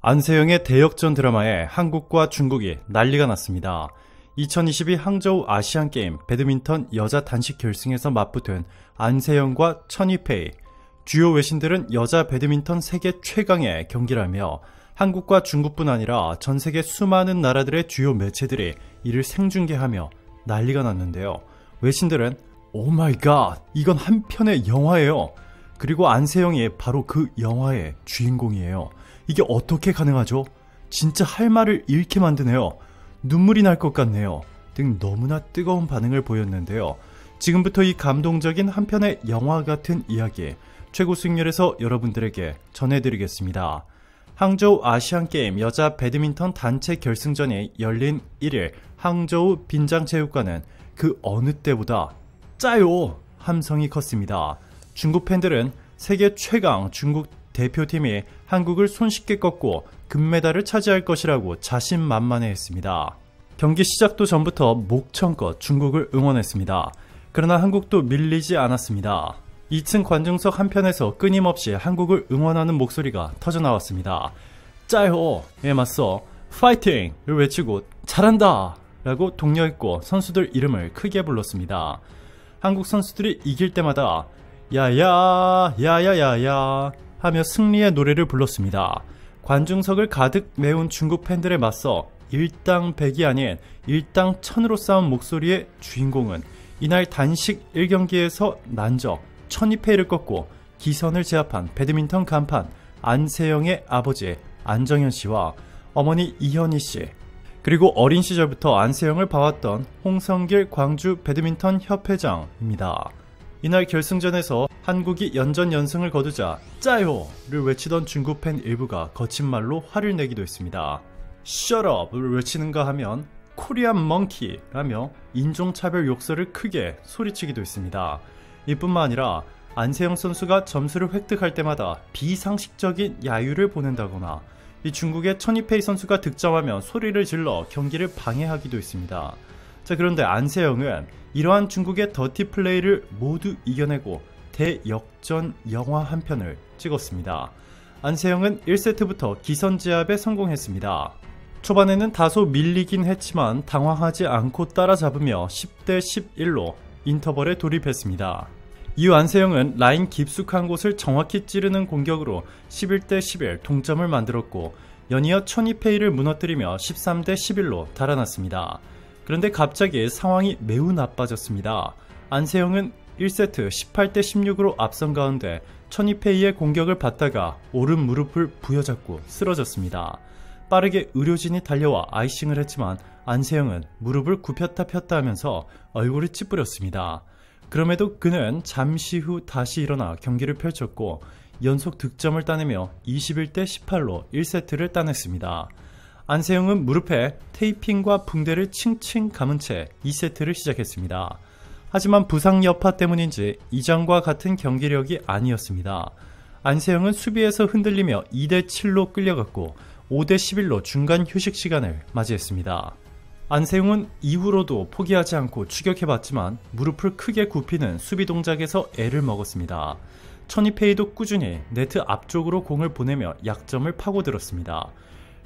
안세영의 대역전 드라마에 한국과 중국이 난리가 났습니다. 2022 항저우 아시안게임 배드민턴 여자 단식 결승에서 맞붙은 안세영과 천이페이. 주요 외신들은 여자 배드민턴 세계 최강의 경기라며 한국과 중국뿐 아니라 전 세계 수많은 나라들의 주요 매체들이 이를 생중계하며 난리가 났는데요. 외신들은 오 마이 갓, 이건 한 편의 영화예요. 그리고 안세영이 바로 그 영화의 주인공이에요. 이게 어떻게 가능하죠? 진짜 할 말을 잃게 만드네요. 눈물이 날 것 같네요. 등 너무나 뜨거운 반응을 보였는데요. 지금부터 이 감동적인 한 편의 영화 같은 이야기 최고 수익률에서 여러분들에게 전해드리겠습니다. 항저우 아시안게임 여자 배드민턴 단체 결승전이 열린 1일 항저우 빈장체육관은 그 어느 때보다 짜요! 함성이 컸습니다. 중국 팬들은 세계 최강 중국 대표팀이 한국을 손쉽게 꺾고 금메달을 차지할 것이라고 자신만만해했습니다. 경기 시작도 전부터 목청껏 중국을 응원했습니다. 그러나 한국도 밀리지 않았습니다. 2층 관중석 한편에서 끊임없이 한국을 응원하는 목소리가 터져나왔습니다. 짜요에 맞서 파이팅을 외치고 잘한다! 라고 독려했고 선수들 이름을 크게 불렀습니다. 한국 선수들이 이길 때마다 야야 야야야야 하며 승리의 노래를 불렀습니다. 관중석을 가득 메운 중국 팬들에 맞서 일당백이 아닌 일당천으로 싸운 목소리의 주인공은 이날 단식 1경기에서 난적 천이페이를 꺾고 기선을 제압한 배드민턴 간판 안세영의 아버지 안정현 씨와 어머니 이현희 씨, 그리고 어린 시절부터 안세영을 봐왔던 홍성길 광주 배드민턴 협회장입니다. 이날 결승전에서 한국이 연전연승을 거두자 짜요를 외치던 중국 팬 일부가 거친 말로 화를 내기도 했습니다. Shut up을 외치는가 하면 코리안 멍키라며 인종차별 욕설을 크게 소리치기도 했습니다. 이뿐만 아니라 안세영 선수가 점수를 획득할 때마다 비상식적인 야유를 보낸다거나 이 중국의 천이페이 선수가 득점하면 소리를 질러 경기를 방해하기도 했습니다. 자, 그런데 안세영은 이러한 중국의 더티 플레이를 모두 이겨내고 대역전 영화 한 편을 찍었습니다. 안세영은 1세트부터 기선제압에 성공했습니다. 초반에는 다소 밀리긴 했지만 당황하지 않고 따라잡으며 10대 11로 인터벌에 돌입했습니다. 이후 안세영은 라인 깊숙한 곳을 정확히 찌르는 공격으로 11대 11 동점을 만들었고 연이어 천이페이를 무너뜨리며 13대 11로 달아났습니다. 그런데 갑자기 상황이 매우 나빠졌습니다. 안세영은 1세트 18대 16으로 앞선 가운데 천이페이의 공격을 받다가 오른 무릎을 부여잡고 쓰러졌습니다. 빠르게 의료진이 달려와 아이싱을 했지만 안세영은 무릎을 굽혔다 폈다 하면서 얼굴을 찌푸렸습니다. 그럼에도 그는 잠시 후 다시 일어나 경기를 펼쳤고 연속 득점을 따내며 21대 18로 1세트를 따냈습니다. 안세영은 무릎에 테이핑과 붕대를 칭칭 감은 채 2세트를 시작했습니다. 하지만 부상 여파 때문인지 이전과 같은 경기력이 아니었습니다. 안세영은 수비에서 흔들리며 2대 7로 끌려갔고 5대 11로 중간 휴식 시간을 맞이했습니다. 안세영은 이후로도 포기하지 않고 추격해봤지만 무릎을 크게 굽히는 수비 동작에서 애를 먹었습니다. 천이페이도 꾸준히 네트 앞쪽으로 공을 보내며 약점을 파고들었습니다.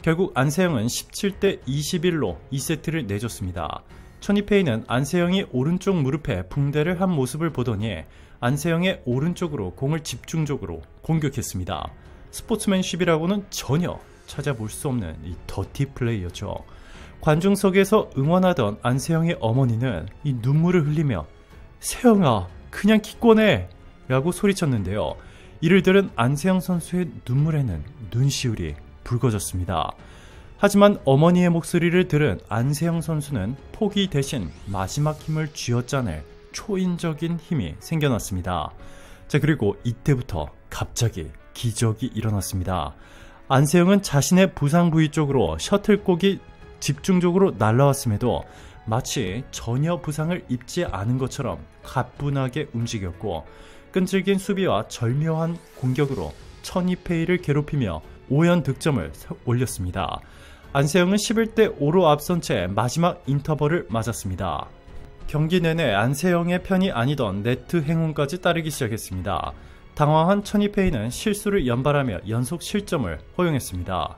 결국 안세영은 17대 21로 2세트를 내줬습니다. 천이페이는 안세영이 오른쪽 무릎에 붕대를 한 모습을 보더니 안세영의 오른쪽으로 공을 집중적으로 공격했습니다. 스포츠맨십이라고는 전혀 찾아볼 수 없는 이 더티 플레이였죠. 관중석에서 응원하던 안세영의 어머니는 이 눈물을 흘리며 세영아 그냥 기권해! 라고 소리쳤는데요. 이를 들은 안세영 선수의 눈물에는 눈시울이 붉어졌습니다. 하지만 어머니의 목소리를 들은 안세영 선수는 포기 대신 마지막 힘을 쥐어짜낼 초인적인 힘이 생겨났습니다. 자, 그리고 이때부터 갑자기 기적이 일어났습니다. 안세영은 자신의 부상 부위 쪽으로 셔틀콕이 집중적으로 날아왔음에도 마치 전혀 부상을 입지 않은 것처럼 가뿐하게 움직였고 끈질긴 수비와 절묘한 공격으로 천이페이를 괴롭히며 5연 득점을 올렸습니다. 안세영은 11대 5로 앞선 채 마지막 인터벌을 맞았습니다. 경기 내내 안세영의 편이 아니던 네트 행운까지 따르기 시작했습니다. 당황한 천이페이는 실수를 연발하며 연속 실점을 허용했습니다.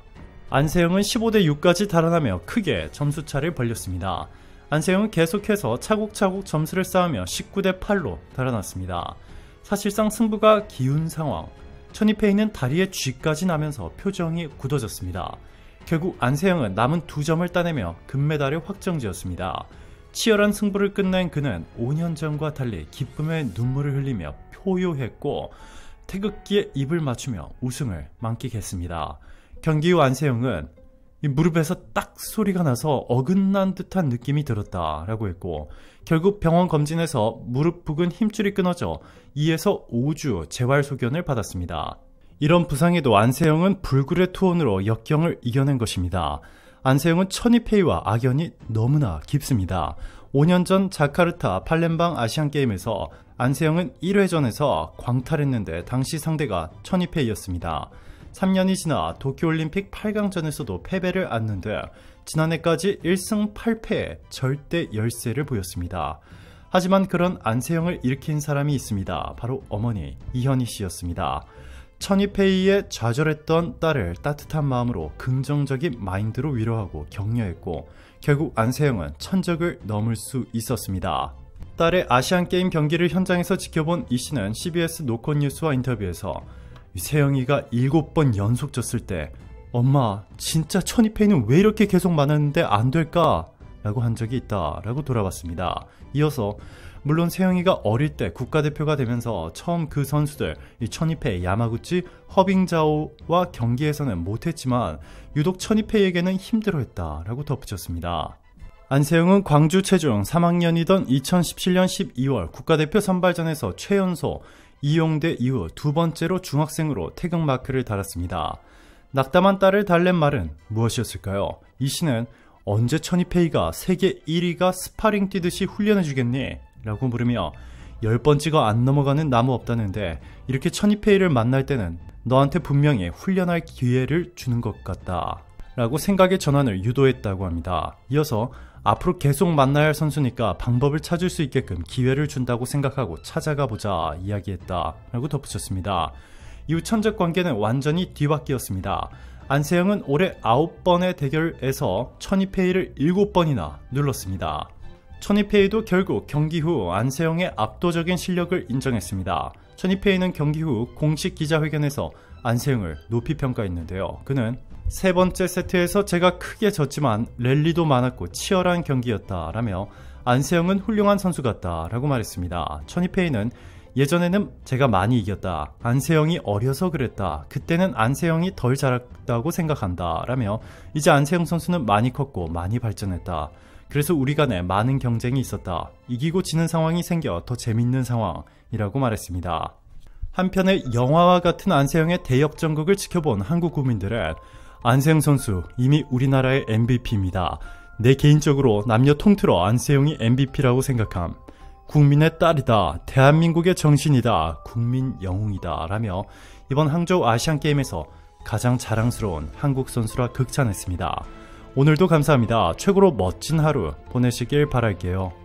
안세영은 15대 6까지 달아나며 크게 점수차를 벌렸습니다. 안세영은 계속해서 차곡차곡 점수를 쌓으며 19대 8로 달아났습니다. 사실상 승부가 기운 상황. 천이페이는 다리에 쥐까지 나면서 표정이 굳어졌습니다. 결국 안세영은 남은 2점을 따내며 금메달을 확정지었습니다. 치열한 승부를 끝낸 그는 5년 전과 달리 기쁨의 눈물을 흘리며 포효했고 태극기에 입을 맞추며 우승을 만끽했습니다. 경기 후 안세영은 무릎에서 딱 소리가 나서 어긋난 듯한 느낌이 들었다라고 했고 결국 병원 검진에서 무릎 부근 힘줄이 끊어져 2에서 5주 재활 소견을 받았습니다. 이런 부상에도 안세영은 불굴의 투혼으로 역경을 이겨낸 것입니다. 안세영은 천이페이와 악연이 너무나 깊습니다. 5년 전 자카르타 팔렘방 아시안게임에서 안세영은 1회전에서 광탈했는데 당시 상대가 천이페이였습니다. 3년이 지나 도쿄올림픽 8강전에서도 패배를 안는데 지난해까지 1승 8패의 절대 열세를 보였습니다. 하지만 그런 안세영을 일으킨 사람이 있습니다. 바로 어머니 이현희 씨였습니다. 천이페이에 좌절했던 딸을 따뜻한 마음으로 긍정적인 마인드로 위로하고 격려했고 결국 안세영은 천적을 넘을 수 있었습니다. 딸의 아시안게임 경기를 현장에서 지켜본 이 씨는 CBS 노컷뉴스와 인터뷰에서 세영이가 7번 연속 졌을 때 엄마 진짜 천이페이는 왜 이렇게 계속 많았는데 안 될까? 라고 한 적이 있다 라고 돌아봤습니다. 이어서 물론 세영이가 어릴 때 국가대표가 되면서 처음 그 선수들 천이페이, 야마구치, 허빙자오와 경기에서는 못했지만 유독 천이페이에게는 힘들어했다 라고 덧붙였습니다. 안세영은 광주 체중 3학년이던 2017년 12월 국가대표 선발전에서 최연소 이용대 이후 2번째로 중학생으로 태극마크를 달았습니다. 낙담한 딸을 달랜 말은 무엇이었을까요? 이 씨는 언제 천이페이가 세계 1위가 스파링 뛰듯이 훈련해주겠니? 라고 물으며 10번째가 안 넘어가는 나무 없다는데 이렇게 천이페이를 만날 때는 너한테 분명히 훈련할 기회를 주는 것 같다 라고 생각의 전환을 유도했다고 합니다. 이어서 앞으로 계속 만나야 할 선수니까 방법을 찾을 수 있게끔 기회를 준다고 생각하고 찾아가 보자 이야기했다 라고 덧붙였습니다. 이후 천적 관계는 완전히 뒤바뀌었습니다. 안세영은 올해 9번의 대결에서 천이페이를 7번이나 눌렀습니다. 천이페이도 결국 경기 후 안세영의 압도적인 실력을 인정했습니다. 천이페이는 경기 후 공식 기자회견에서 안세영을 높이 평가했는데요. 그는 세 번째 세트에서 제가 크게 졌지만 랠리도 많았고 치열한 경기였다 라며 안세영은 훌륭한 선수 같다 라고 말했습니다. 천이페이는 예전에는 제가 많이 이겼다. 안세영이 어려서 그랬다. 그때는 안세영이 덜 잘했다고 생각한다 라며 이제 안세영 선수는 많이 컸고 많이 발전했다. 그래서 우리 간에 많은 경쟁이 있었다. 이기고 지는 상황이 생겨 더 재밌는 상황이라고 말했습니다. 한편의 영화와 같은 안세영의 대역전극을 지켜본 한국 국민들은 안세영 선수 이미 우리나라의 MVP입니다. 내 개인적으로 남녀 통틀어 안세영이 MVP라고 생각함. 국민의 딸이다. 대한민국의 정신이다. 국민 영웅이다. 라며 이번 항저우 아시안게임에서 가장 자랑스러운 한국 선수라 극찬했습니다. 오늘도 감사합니다. 최고로 멋진 하루 보내시길 바랄게요.